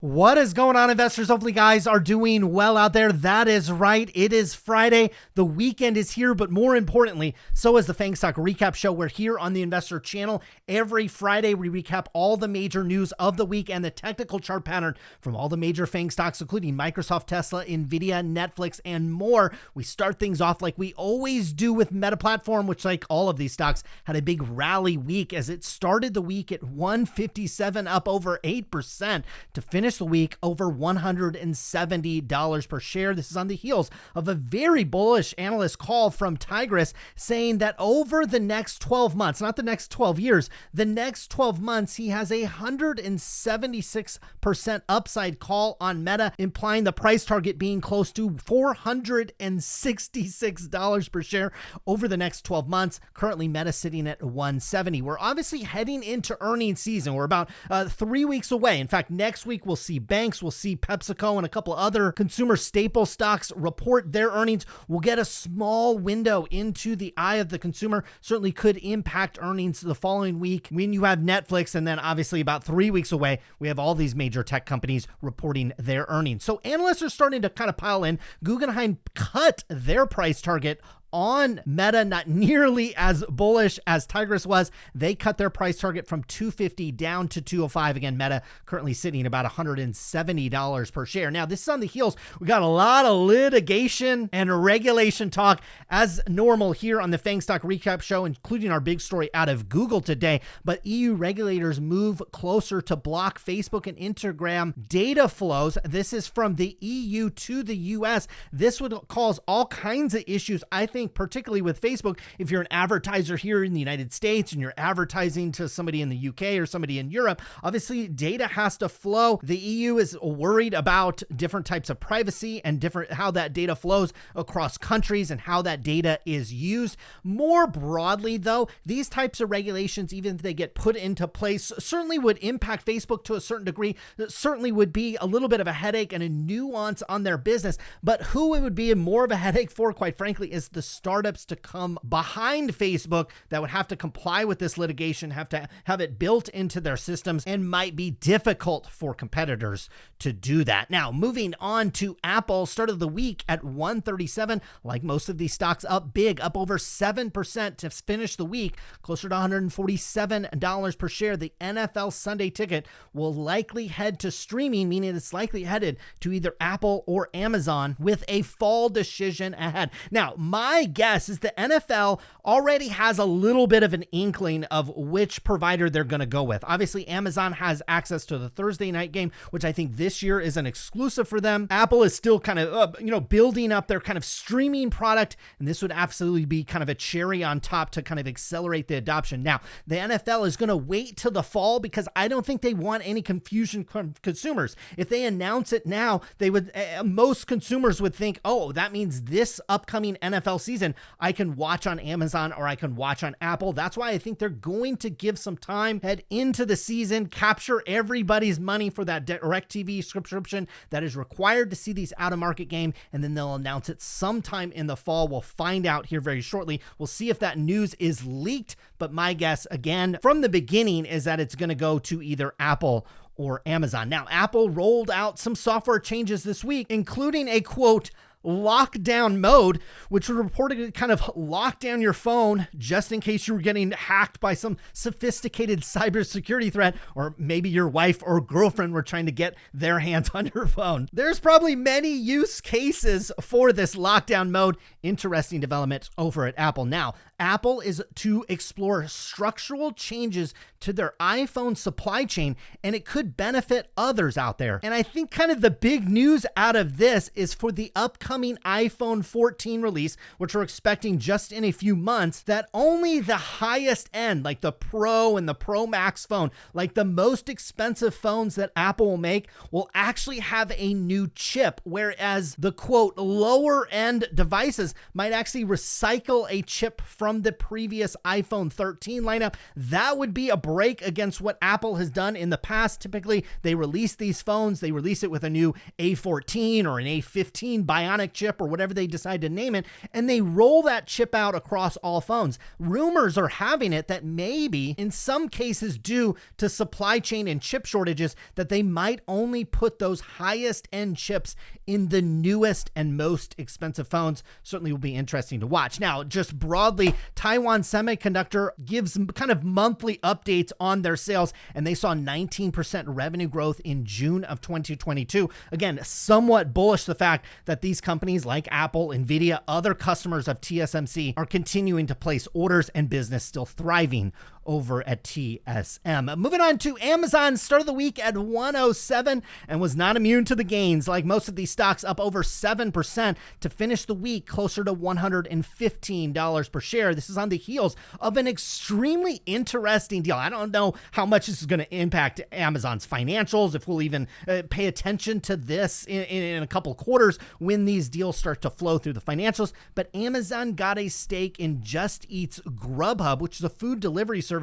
What is going on, investors? Hopefully guys are doing well out there. That is right. It is Friday. The weekend is here, but more importantly, so is the FAANG Stock Recap Show. We're here on the Investor Channel. Every Friday, we recap all the major news of the week and the technical chart pattern from all the major FAANG stocks, including Microsoft, Tesla, NVIDIA, Netflix, and more. We start things off like we always do with Meta Platform, which, like all of these stocks, had a big rally week as it started the week at 157, up over 8% to finish the week over $170 per share. This is on the heels of a very bullish analyst call from Tigris saying that over the next 12 months, not the next 12 years, the next 12 months, he has a 176% upside call on Meta, implying the price target being close to $466 per share over the next 12 months. Currently, Meta sitting at 170. We're obviously heading into earnings season. We're about 3 weeks away. In fact, next week we'll see banks, we'll see PepsiCo and a couple other consumer staple stocks report their earnings. We'll get a small window into the eye of the consumer. Certainly could impact earnings the following week when you have Netflix, and then obviously about 3 weeks away, we have all these major tech companies reporting their earnings. So analysts are starting to kind of pile in. Guggenheim cut their price target on Meta, not nearly as bullish as Tigris was. They cut their price target from $250 down to $205. Again, Meta currently sitting about $170 per share. Now, this is on the heels. We got a lot of litigation and regulation talk as normal here on the FAANG Stock Recap Show, including our big story out of Google today. But EU regulators move closer to block Facebook and Instagram data flows. This is from the EU to the US. This would cause all kinds of issues, I think, particularly with Facebook. If you're an advertiser here in the United States and you're advertising to somebody in the UK or somebody in Europe, obviously data has to flow. The EU is worried about different types of privacy and how that data flows across countries and how that data is used. More broadly, though, these types of regulations, even if they get put into place, certainly would impact Facebook to a certain degree. That certainly would be a little bit of a headache and a nuance on their business. But who it would be more of a headache for, quite frankly, is the startups to come behind Facebook that would have to comply with this litigation, have to have it built into their systems, and might be difficult for competitors to do that. Now, moving on to Apple, start of the week at 137. Like most of these stocks, up big, up over 7% to finish the week, closer to $147 per share. The NFL Sunday ticket will likely head to streaming, meaning it's likely headed to either Apple or Amazon with a fall decision ahead. Now, my guess is the NFL already has a little bit of an inkling of which provider they're going to go with. Obviously, Amazon has access to the Thursday night game, which I think this year is an exclusive for them. Apple is still kind of, building up their kind of streaming product, and this would absolutely be kind of a cherry on top to kind of accelerate the adoption. Now, the NFL is going to wait till the fall because I don't think they want any confusion from consumers. If they announce it now, they would, most consumers would think, oh, that means this upcoming NFL season I can watch on Amazon or I can watch on Apple. That's why I think they're going to give some time, head into the season, capture everybody's money for that DirecTV subscription that is required to see these out-of-market game, and then they'll announce it sometime in the fall. We'll find out here very shortly. We'll see if that news is leaked, but my guess, again, from the beginning, is that it's going to go to either Apple or Amazon. Now, Apple rolled out some software changes this week, including a, quote, lockdown mode, which would reportedly kind of lock down your phone just in case you were getting hacked by some sophisticated cybersecurity threat, or maybe your wife or girlfriend were trying to get their hands on your phone. There's probably many use cases for this lockdown mode. Interesting development over at Apple. Now, Apple is to explore structural changes to their iPhone supply chain, and it could benefit others out there. And I think kind of the big news out of this is for the upcoming iPhone 14 release, which we're expecting just in a few months, that only the highest end, like the Pro and the Pro Max phone, like the most expensive phones that Apple will make, will actually have a new chip, whereas the, quote, lower end devices might actually recycle a chip from the previous iPhone 13 lineup. That would be a break against what Apple has done in the past. Typically, they release these phones, they release it with a new A14 or an A15 Bionic chip or whatever they decide to name it, and they roll that chip out across all phones. Rumors are having it that maybe, in some cases due to supply chain and chip shortages, that they might only put those highest end chips in the newest and most expensive phones. Certainly will be interesting to watch. Now, just broadly, Taiwan Semiconductor gives kind of monthly updates on their sales, and they saw 19% revenue growth in June of 2022. Again, somewhat bullish the fact that these companies like Apple, NVIDIA, other customers of TSMC are continuing to place orders and business still thriving over at TSM. Moving on to Amazon, started the week at 107 and was not immune to the gains. Like most of these stocks, up over 7% to finish the week closer to $115 per share. This is on the heels of an extremely interesting deal. I don't know how much this is going to impact Amazon's financials, if we'll even pay attention to this in a couple quarters when these deals start to flow through the financials. But Amazon got a stake in Just Eat's Grubhub, which is a food delivery service,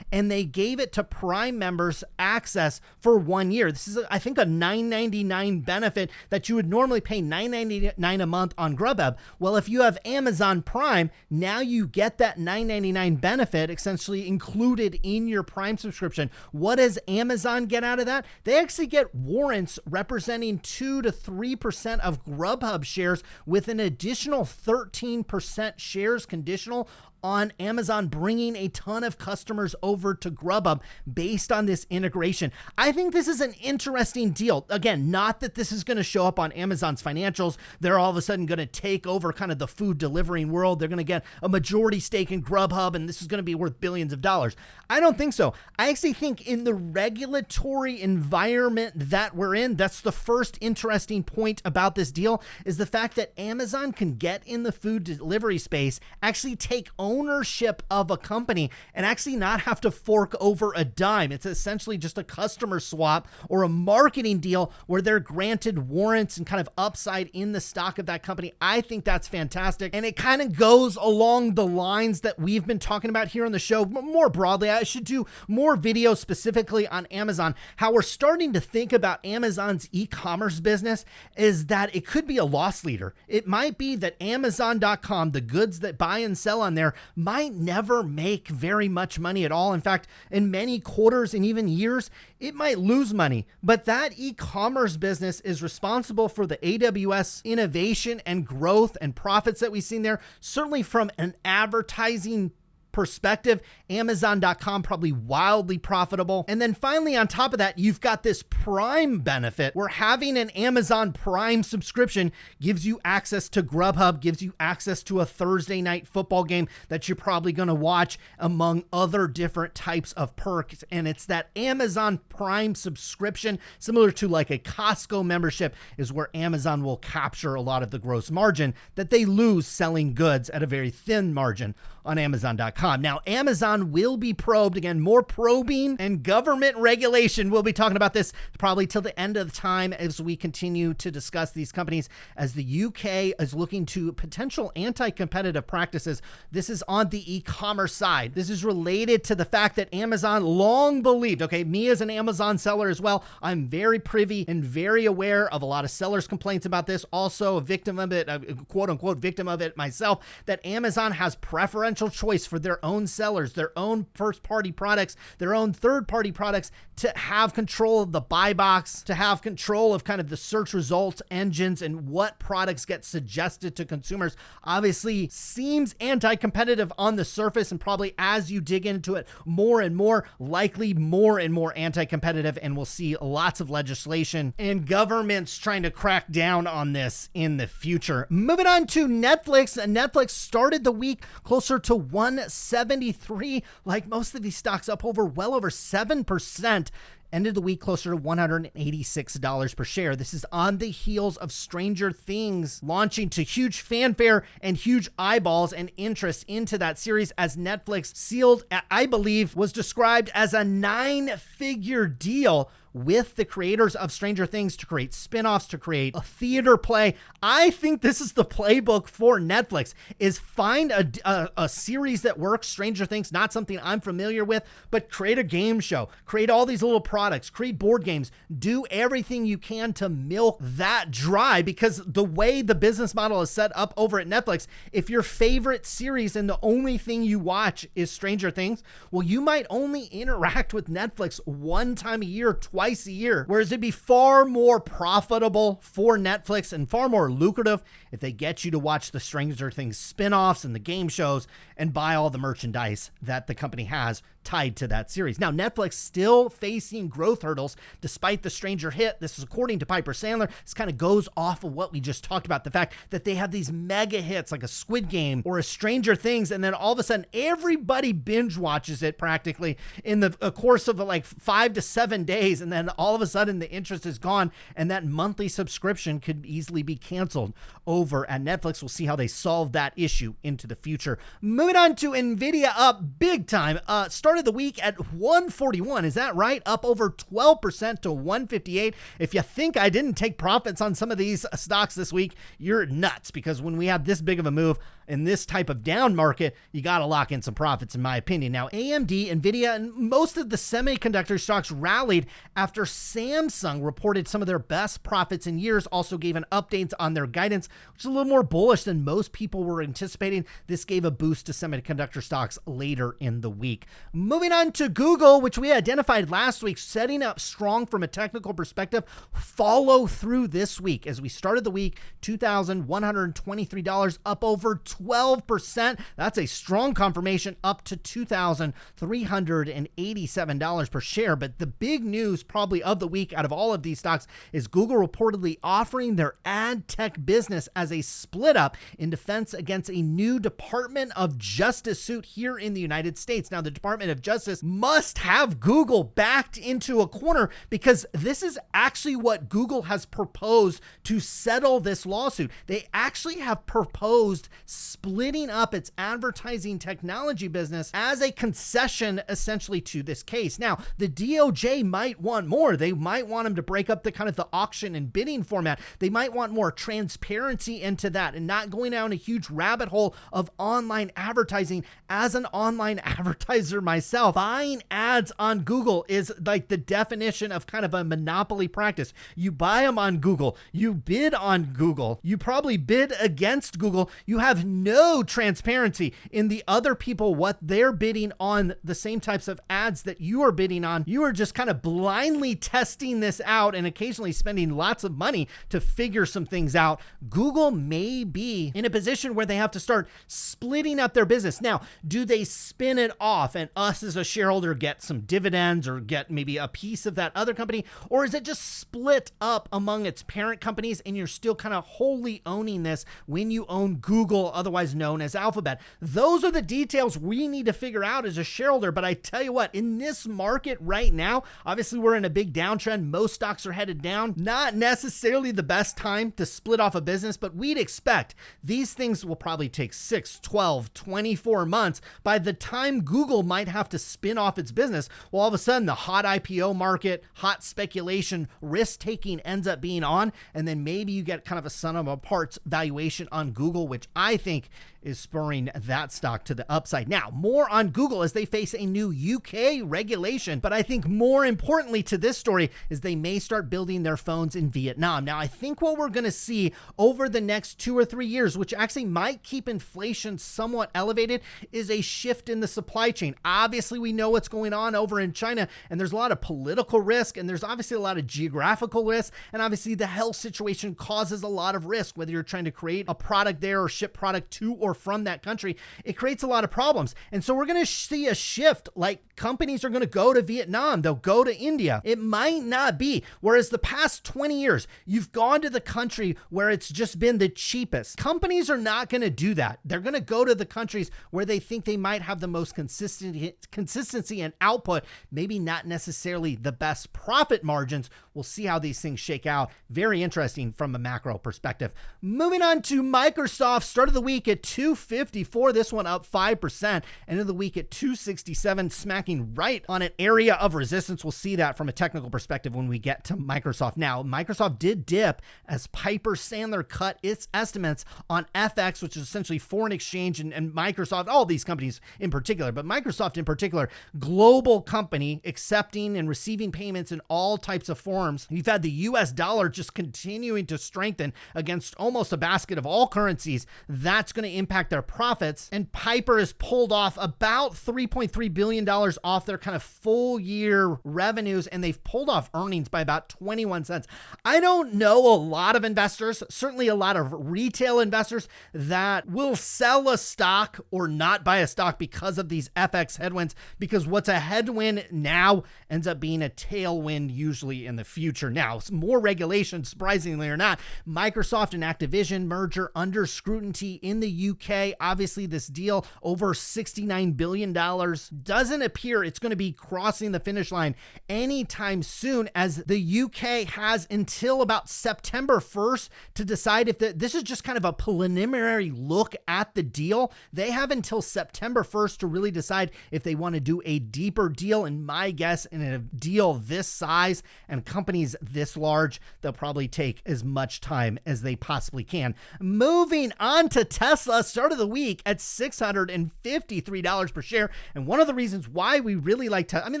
and they gave it to Prime members access for 1 year. This is, I think, a $9.99 benefit that you would normally pay $9.99 a month on Grubhub. Well, if you have Amazon Prime, now you get that $9.99 benefit essentially included in your Prime subscription. What does Amazon get out of that? They actually get warrants representing 2 to 3% of Grubhub shares, with an additional 13% shares conditional on Amazon bringing a ton of customers over to Grubhub based on this integration. I think this is an interesting deal. Again, not that this is going to show up on Amazon's financials. They're all of a sudden going to take over kind of the food delivering world. They're going to get a majority stake in Grubhub, and this is going to be worth billions of dollars. I don't think so. I actually think in the regulatory environment that we're in, that's the first interesting point about this deal, is the fact that Amazon can get in the food delivery space, actually take ownership of a company, and actually not have to fork over a dime. It's essentially just a customer swap or a marketing deal where they're granted warrants and kind of upside in the stock of that company. I think that's fantastic. And it kind of goes along the lines that we've been talking about here on the show. More broadly, I should do more videos specifically on Amazon. How we're starting to think about Amazon's e-commerce business is that it could be a loss leader. It might be that Amazon.com, the goods that buy and sell on there, might never make very much money at all. In fact, in many quarters and even years, it might lose money. But that e-commerce business is responsible for the AWS innovation and growth and profits that we've seen there. Certainly from an advertising perspective, Amazon.com probably wildly profitable. And then finally, on top of that, you've got this Prime benefit where having an Amazon Prime subscription gives you access to Grubhub, gives you access to a Thursday night football game that you're probably going to watch, among other different types of perks. And it's that Amazon Prime subscription, similar to like a Costco membership, is where Amazon will capture a lot of the gross margin that they lose selling goods at a very thin margin on Amazon.com. Now, Amazon will be probed. Again, more probing and government regulation. We'll be talking about this probably till the end of the time as we continue to discuss these companies, as the UK is looking to potential anti-competitive practices. This is on the e-commerce side. This is related to the fact that Amazon long believed, okay, me as an Amazon seller as well, I'm very privy and very aware of a lot of sellers' complaints about this. Also a victim of it, a quote unquote victim of it myself, that Amazon has preferential choice for their own sellers, their own first-party products, their own third-party products, to have control of the buy box, to have control of kind of the search results engines and what products get suggested to consumers. Obviously seems anti-competitive on the surface, and probably as you dig into it more and more, likely more and more anti-competitive, and we'll see lots of legislation and governments trying to crack down on this in the future. Moving on to Netflix. Netflix started the week closer to 173, like most of these stocks, up well over 7%. Ended the week closer to $186 per share. This is on the heels of Stranger Things launching to huge fanfare and huge eyeballs and interest into that series, as Netflix sealed, I believe, was described as a 9-figure deal with the creators of Stranger Things to create spin-offs, to create a theater play. I think this is the playbook for Netflix, is find a series that works, Stranger Things, not something I'm familiar with, but create a game show, create all these little products, create board games, do everything you can to milk that dry, because the way the business model is set up over at Netflix, if your favorite series and the only thing you watch is Stranger Things, well, you might only interact with Netflix one time a year, twice a year, whereas it'd be far more profitable for Netflix and far more lucrative if they get you to watch the Stranger Things spin-offs and the game shows and buy all the merchandise that the company has tied to that series. Now, Netflix still facing growth hurdles despite the Stranger hit. This is according to Piper Sandler. This kind of goes off of what we just talked about, the fact that they have these mega hits like a Squid Game or a Stranger Things, and then all of a sudden everybody binge watches it practically in the course of like 5 to 7 days, and then all of a sudden the interest is gone and that monthly subscription could easily be canceled over at Netflix. We'll see how they solve that issue into the future. Moving on to NVIDIA, up big time. Started the week at 141. Is that right? Up over 12% to 158. If you think I didn't take profits on some of these stocks this week, you're nuts, because when we have this big of a move in this type of down market, you got to lock in some profits, in my opinion. Now, AMD, NVIDIA, and most of the semiconductor stocks rallied after Samsung reported some of their best profits in years, also gave an update on their guidance, which is a little more bullish than most people were anticipating. This gave a boost to semiconductor stocks later in the week. Moving on to Google, which we identified last week, setting up strong from a technical perspective, follow through this week. As we started the week, $2,123, up over 12%. That's a strong confirmation, up to $2,387 per share. But the big news probably of the week out of all of these stocks is Google reportedly offering their ad tech business as a split up in defense against a new Department of Justice suit here in the United States. Now, the Department of Justice must have Google backed into a corner, because this is actually what Google has proposed to settle this lawsuit. They actually have proposed splitting up its advertising technology business as a concession essentially to this case. Now, the DOJ might want more. They might want them to break up the kind of the auction and bidding format. They might want more transparency into that and not going down a huge rabbit hole of online advertising. As an online advertiser myself, buying ads on Google is like the definition of kind of a monopoly practice. You buy them on Google, you bid on Google, you probably bid against Google. You have no transparency in the other people, what they're bidding on the same types of ads that you are bidding on. You are just kind of blindly testing this out and occasionally spending lots of money to figure some things out. Google may be in a position where they have to start splitting up their business. Now, do they spin it off and us as a shareholder get some dividends or get maybe a piece of that other company? Or is it just split up among its parent companies and you're still kind of wholly owning this when you own Google, otherwise known as Alphabet? Those are the details we need to figure out as a shareholder. But I tell you what, in this market right now, obviously we're in a big downtrend. Most stocks are headed down. Not necessarily the best time to split off a business, but we'd expect these things will probably take 6, 12, 24 months. By the time Google might have to spin off its business, well, all of a sudden the hot IPO market, hot speculation, risk-taking ends up being on, and then maybe you get kind of a sum of a parts valuation on Google, which I think is spurring that stock to the upside. Now, more on Google as they face a new UK regulation, but I think more importantly to this story is they may start building their phones in Vietnam. Now, I think what we're going to see over the next 2 or 3 years, which actually might keep inflation somewhat elevated, is a shift in the supply chain. Obviously, we know what's going on over in China, and there's a lot of political risk, and there's obviously a lot of geographical risk, and obviously the health situation causes a lot of risk, whether you're trying to create a product there or ship product to or from that country. It creates a lot of problems. And so we're going to see a shift, like companies are going to go to Vietnam, they'll go to India. It might not be. Whereas the past 20 years, you've gone to the country where it's just been the cheapest. Companies are not going to do that. They're going to go to the countries where they think they might have the most consistency and output, maybe not necessarily the best profit margins. We'll see how these things shake out. Very interesting from a macro perspective. Moving on to Microsoft, start of the week at 254. This one up 5%. End of the week at 267, smacking right on an area of resistance. We'll see that from a technical perspective when we get to Microsoft. Now, Microsoft did dip as Piper Sandler cut its estimates on FX, which is essentially foreign exchange, and Microsoft, all these companies in particular, but Microsoft in particular, global company accepting and receiving payments in all types of forms. You've had the US dollar just continuing to strengthen against almost a basket of all currencies. That's going to impact their profits. And Piper has pulled off about $3.3 billion off their kind of full year revenues, and they've pulled off earnings by about 21 cents. I don't know a lot of investors, certainly a lot of retail investors, that will sell a stock or not buy a stock because of these FX headwinds, because what's a headwind now ends up being a tailwind usually in the future. Now, more regulation, surprisingly or not, Microsoft and Activision merger under scrutiny in the UK. Obviously, this deal over $69 billion doesn't appear it's going to be crossing the finish line anytime soon, as the UK has until about September 1st to decide if this is just kind of a preliminary look at the deal. They have until September 1st to really decide if they want to do a deeper deal. And my guess, in a deal this size and companies this large, they'll probably take as much time as they possibly can. Moving on to Tesla, start of the week at $653 per share. And one of the reasons why we really like Tesla, I mean,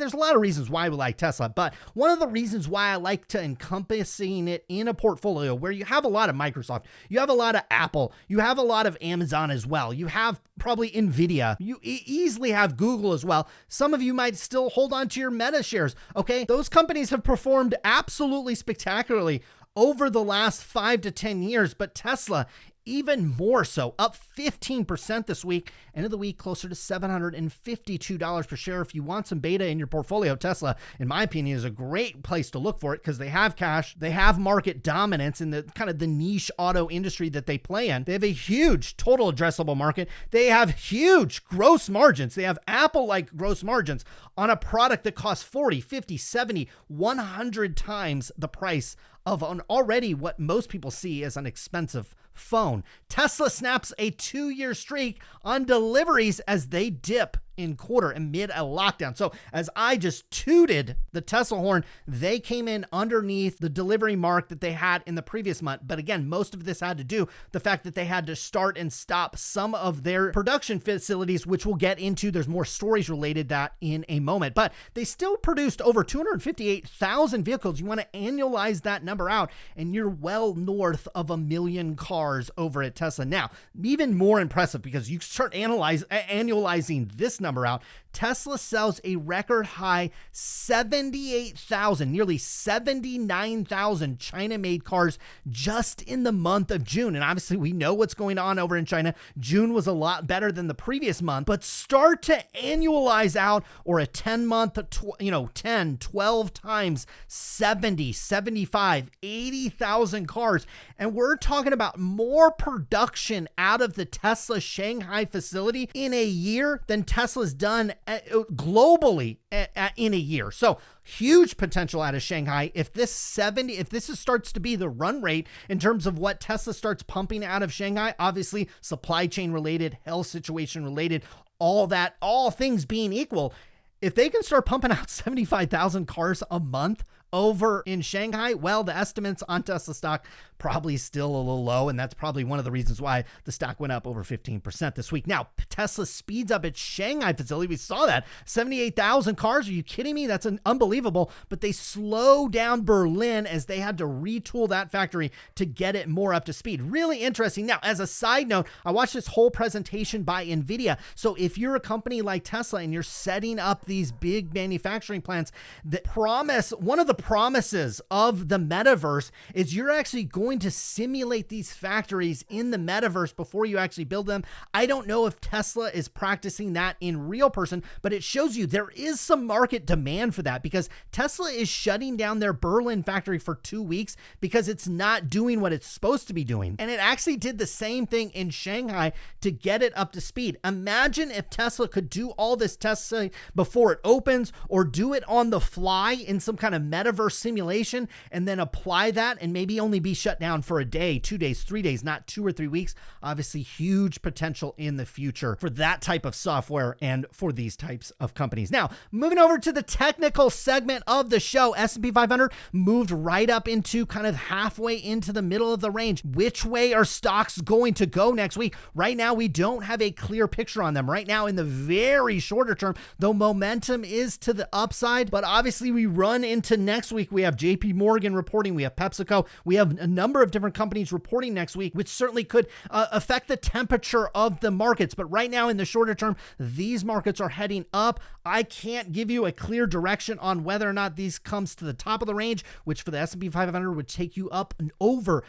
there's a lot of reasons why we like Tesla, but one of the reasons why I like to encompassing it in a portfolio where you have a lot of Microsoft, you have a lot of Apple, you have a lot of Amazon as well, you have probably NVIDIA, you easily have Google as well. Some of you might still hold on to your Meta shares. Okay, those companies have performed absolutely spectacularly over the last 5 to 10 years, but Tesla even more so, up 15% this week. End of the week closer to $752 per share. If you want some beta in your portfolio, Tesla, in my opinion, is a great place to look for it because they have cash, they have market dominance in the kind of the niche auto industry that they play in. They have a huge total addressable market. They have huge gross margins. They have Apple-like gross margins on a product that costs 40, 50, 70, 100 times the price of an already what most people see as an expensive phone. Tesla snaps a 2-year streak on deliveries as they dip in quarter amid a lockdown. So as I just tooted the Tesla horn, they came in underneath the delivery mark that they had in the previous month. But again, most of this had to do the fact that they had to start and stop some of their production facilities, which we'll get into. There's more stories related that in a moment, but they still produced over 258,000 vehicles. You want to annualize that number out and you're well north of 1 million cars over at Tesla. Now, even more impressive because you start annualizing this number out, Tesla sells a record high 78,000, nearly 79,000 China-made cars just in the month of June. And obviously we know what's going on over in China. June was a lot better than the previous month, but start to annualize out, or a 10-month, 10, 12 times 70, 75, 80,000 cars. And we're talking about more production out of the Tesla Shanghai facility in a year than Tesla's done globally in a year. So huge potential out of Shanghai. If this starts to be the run rate in terms of what Tesla starts pumping out of Shanghai, obviously supply chain related, health situation related, all that, all things being equal, if they can start pumping out 75,000 cars a month over in Shanghai, well, the estimates on Tesla stock probably still a little low, and that's probably one of the reasons why the stock went up over 15% this week. Now, Tesla speeds up its Shanghai facility. We saw that. 78,000 cars. Are you kidding me? That's unbelievable. But they slow down Berlin as they had to retool that factory to get it more up to speed. Really interesting. Now, as a side note, I watched this whole presentation by NVIDIA. So if you're a company like Tesla and you're setting up these big manufacturing plants, one of the promises of the metaverse is you're actually going to simulate these factories in the metaverse before you actually build them. I don't know if Tesla is practicing that in real person, but it shows you there is some market demand for that, because Tesla is shutting down their Berlin factory for 2 weeks because it's not doing what it's supposed to be doing. And it actually did the same thing in Shanghai to get it up to speed. Imagine if Tesla could do all this testing before it opens, or do it on the fly in some kind of metaverse metaverse simulation and then apply that and maybe only be shut down for a day, 2 days, 3 days, not 2 or 3 weeks. Obviously, huge potential in the future for that type of software and for these types of companies. Now, moving over to the technical segment of the show, S&P 500 moved right up into kind of halfway into the middle of the range. Which way are stocks going to go next week? Right now, we don't have a clear picture on them. Right now, in the very shorter term, though momentum is to the upside, but obviously we run into next week. We have JP Morgan reporting, we have PepsiCo, we have a number of different companies reporting next week, which certainly could affect the temperature of the markets. But right now, in the shorter term, these markets are heading up. I can't give you a clear direction on whether or not these comes to the top of the range, which for the S&P 500 would take you up and over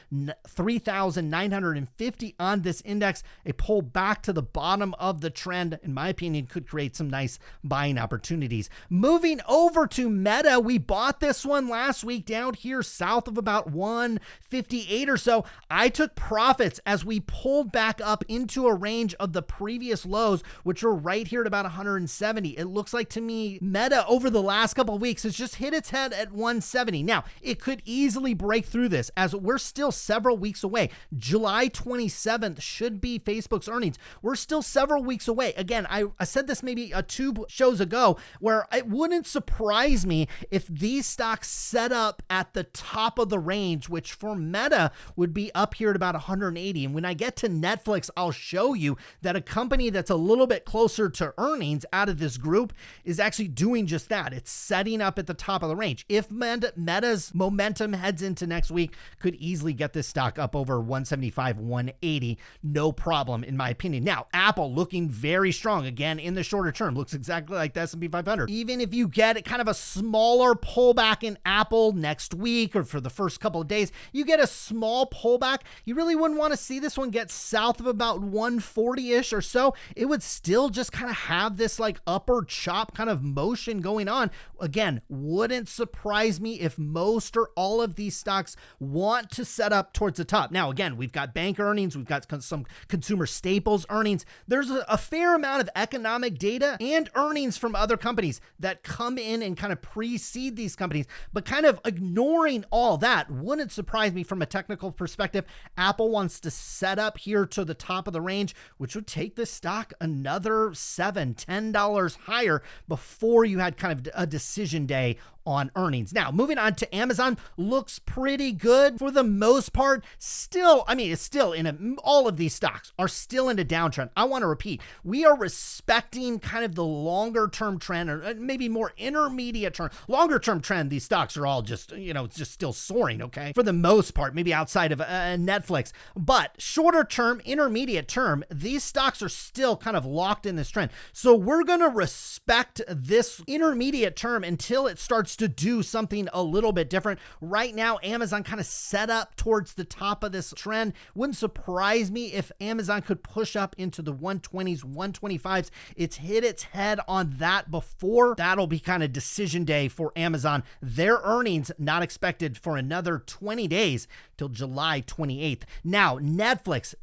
3,950 on this index. A pull back to the bottom of the trend, in my opinion, could create some nice buying opportunities. Moving over to Meta, we bought this one last week down here south of about 158 or so. I took profits as we pulled back up into a range of the previous lows, which were right here at about 170. It looks like to me Meta over the last couple of weeks has just hit its head at 170. Now, it could easily break through this as we're still several weeks away. July 27th should be Facebook's earnings. We're still several weeks away. Again, I said this maybe 2 shows ago, where it wouldn't surprise me if these stocks set up at the top of the range, which for Meta would be up here at about 180. And when I get to Netflix, I'll show you that a company that's a little bit closer to earnings out of this group is actually doing just that. It's setting up at the top of the range. If Meta's momentum heads into next week, could easily get this stock up over 175, 180. No problem, in my opinion. Now, Apple looking very strong again in the shorter term. Looks exactly like the S&P 500. Even if you get kind of a smaller pullback in Apple next week or for the first couple of days, you get a small pullback. You really wouldn't want to see this one get south of about 140-ish or so. It would still just kind of have this like upper chop kind of motion going on. Again, wouldn't surprise me if most or all of these stocks want to set up towards the top. Now, again, we've got bank earnings, we've got some consumer staples earnings. There's a fair amount of economic data and earnings from other companies that come in and kind of precede these companies, but kind of ignoring all that wouldn't surprise me from a technical perspective. Apple wants to set up here to the top of the range, which would take the stock another $7, $10 higher before you had kind of a decision day on earnings. Now, moving on to Amazon, looks pretty good for the most part. Still, I mean, it's still all of these stocks are still in a downtrend. I want to repeat, we are respecting kind of the longer term trend, or maybe more intermediate term, longer term trend. These stocks are all just, it's just still soaring, okay? For the most part, maybe outside of Netflix, but shorter term, intermediate term, these stocks are still kind of locked in this trend. So we're going to respect this intermediate term until it starts to do something a little bit different. Right now, Amazon kind of set up towards the top of this trend. Wouldn't surprise me if Amazon could push up into the 120s, 125s. It's hit its head on that before. That'll be kind of decision day for Amazon. Their earnings not expected for another 20 days till July 28th. Now, Netflix,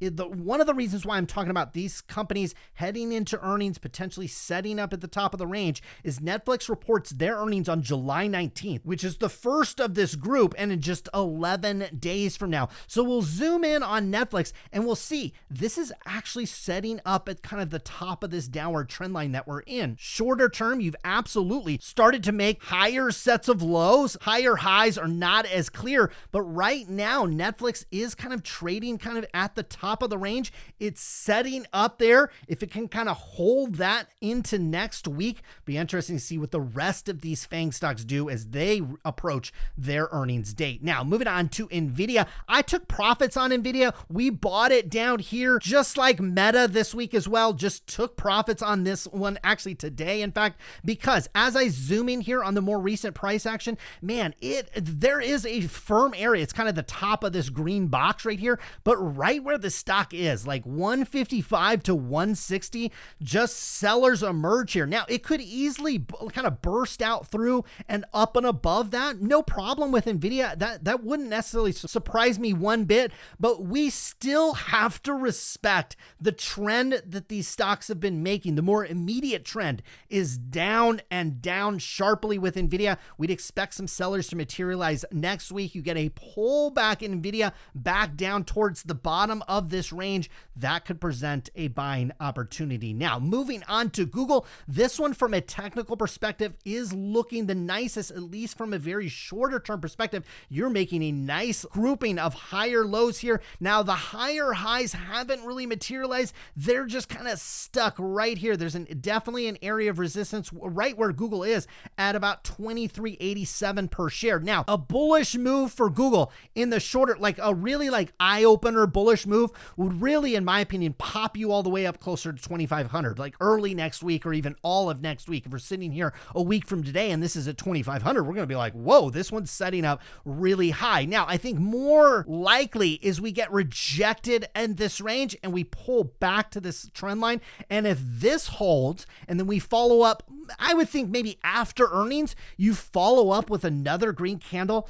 one of the reasons why I'm talking about these companies heading into earnings, potentially setting up at the top of the range, is Netflix reports their earnings on July 19th, which is the first of this group, and in just 11 days from now. So we'll zoom in on Netflix and we'll see this is actually setting up at kind of the top of this downward trend line that we're in. Shorter term, you've absolutely started to make higher sets of lows. Higher highs are not as clear, but right now Netflix is kind of trading kind of at the top of the range. It's setting up there. If it can kind of hold that into next week, be interesting to see what the rest of these FAANG stocks do as they approach their earnings date. Now, moving on to NVIDIA. I took profits on NVIDIA. We bought it down here, just like Meta this week as well. Just took profits on this one actually today, in fact, because as I zoom in here on the more recent price action, man, there is a firm area. It's kind of the top top of this green box right here, but right where the stock is, like 155 to 160, just sellers emerge here. Now, it could easily kind of burst out through and up and above that. No problem with NVIDIA. That wouldn't necessarily surprise me one bit, but we still have to respect the trend that these stocks have been making. The more immediate trend is down and down sharply with NVIDIA. We'd expect some sellers to materialize next week. You get a pullback in NVIDIA back down towards the bottom of this range. That could present a buying opportunity. Now, moving on to Google, this one from a technical perspective is looking the nicest, at least from a very shorter term perspective. You're making a nice grouping of higher lows here. Now, the higher highs haven't really materialized. They're just kind of stuck right here. There's definitely an area of resistance right where Google is at about 23.87 per share. Now, a bullish move for Google in the shorter, like a really like eye-opener bullish move would really, in my opinion, pop you all the way up closer to 2,500, like early next week or even all of next week. If we're sitting here a week from today and this is at 2,500, we're going to be like, whoa, this one's setting up really high. Now, I think more likely is we get rejected in this range and we pull back to this trend line. And if this holds and then we follow up, I would think maybe after earnings, you follow up with another green candle.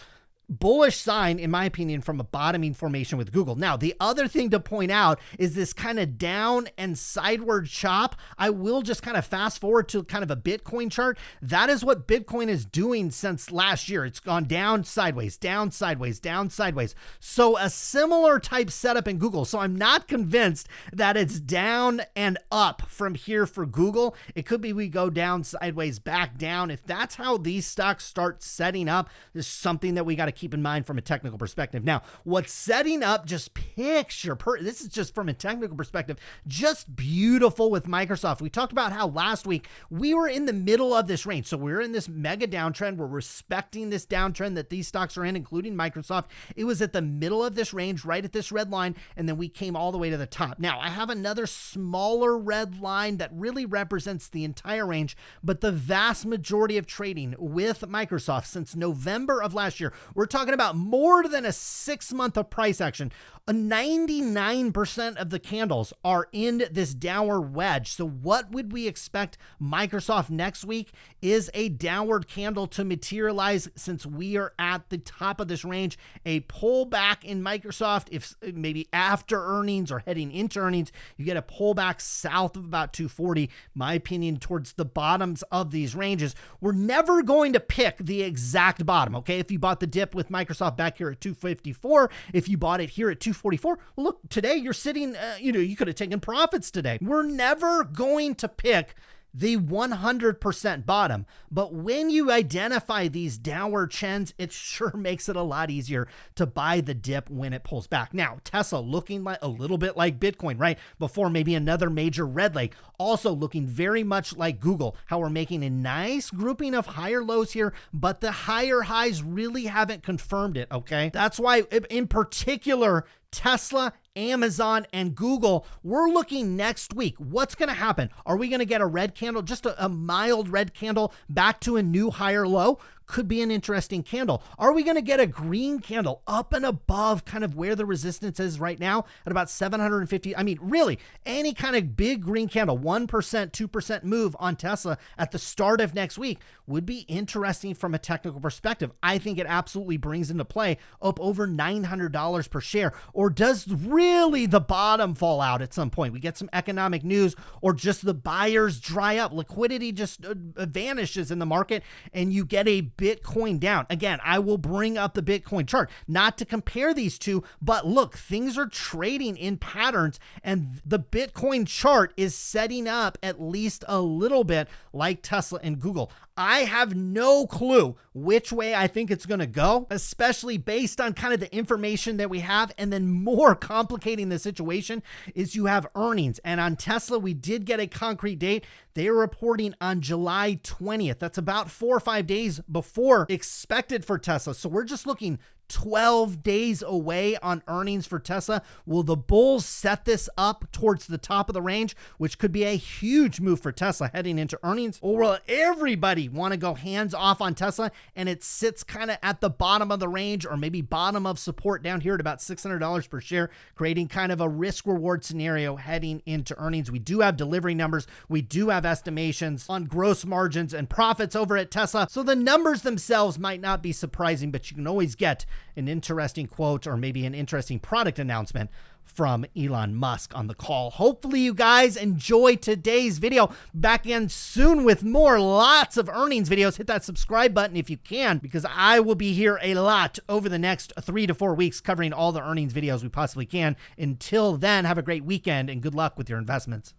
Bullish sign, in my opinion, from a bottoming formation with Google. Now, the other thing to point out is this kind of down and sideward chop. I will just kind of fast forward to kind of a Bitcoin chart. That is what Bitcoin is doing since last year. It's gone down, sideways, down, sideways, down, sideways. So a similar type setup in Google. So I'm not convinced that it's down and up from here for Google. It could be we go down, sideways, back down. If that's how these stocks start setting up, there's something that we got to keep in mind from a technical perspective. Now, what's setting up, just picture, this is just from a technical perspective, just beautiful with Microsoft. We talked about how last week we were in the middle of this range. So we're in this mega downtrend. We're respecting this downtrend that these stocks are in, including Microsoft. It was at the middle of this range, right at this red line, and then we came all the way to the top. Now, I have another smaller red line that really represents the entire range, but the vast majority of trading with Microsoft since November of last year, we're talking about more than a 6 month of price action. 99% of the candles are in this downward wedge. So what would we expect Microsoft next week is a downward candle to materialize since we are at the top of this range. A pullback in Microsoft, if maybe after earnings or heading into earnings, you get a pullback south of about 240, my opinion, towards the bottoms of these ranges. We're never going to pick the exact bottom, okay? If you bought the dip with Microsoft back here at 254, if you bought it here at 244, well, look, today you're sitting, you could have taken profits today. We're never going to pick the 100% bottom, but when you identify these downward trends, it sure makes it a lot easier to buy the dip when it pulls back. Now, Tesla looking like a little bit like Bitcoin, right? Before maybe another major red leg, also looking very much like Google, how we're making a nice grouping of higher lows here, but the higher highs really haven't confirmed it, okay? That's why in particular, Tesla, Amazon, and Google, we're looking next week. What's going to happen? Are we going to get a red candle, just a mild red candle back to a new higher low? Could be an interesting candle. Are we going to get a green candle up and above kind of where the resistance is right now at about 750? I mean, really, any kind of big green candle, 1%, 2% move on Tesla at the start of next week would be interesting from a technical perspective. I think it absolutely brings into play up over $900 per share. Or does really the bottom fall out at some point? We get some economic news, or just the buyers dry up. Liquidity just vanishes in the market and you get a Bitcoin down. Again, I will bring up the Bitcoin chart, not to compare these two, but look, things are trading in patterns and the Bitcoin chart is setting up at least a little bit like Tesla and Google. I have no clue which way I think it's going to go, especially based on kind of the information that we have. And then more complicating the situation is you have earnings. And on Tesla, we did get a concrete date. They are reporting on July 20th. That's about 4 or 5 days before expected for Tesla. So we're just looking 12 days away on earnings for Tesla. Will the bulls set this up towards the top of the range, which could be a huge move for Tesla heading into earnings? Or will everybody want to go hands off on Tesla and it sits kind of at the bottom of the range, or maybe bottom of support down here at about $600 per share, creating kind of a risk reward scenario heading into earnings? We do have delivery numbers. We do have estimations on gross margins and profits over at Tesla. So the numbers themselves might not be surprising, but you can always get an interesting quote or maybe an interesting product announcement from Elon Musk on the call. Hopefully you guys enjoy today's video. Back again soon with more, lots of earnings videos. Hit that subscribe button if you can, because I will be here a lot over the next 3 to 4 weeks covering all the earnings videos we possibly can. Until then, have a great weekend and good luck with your investments.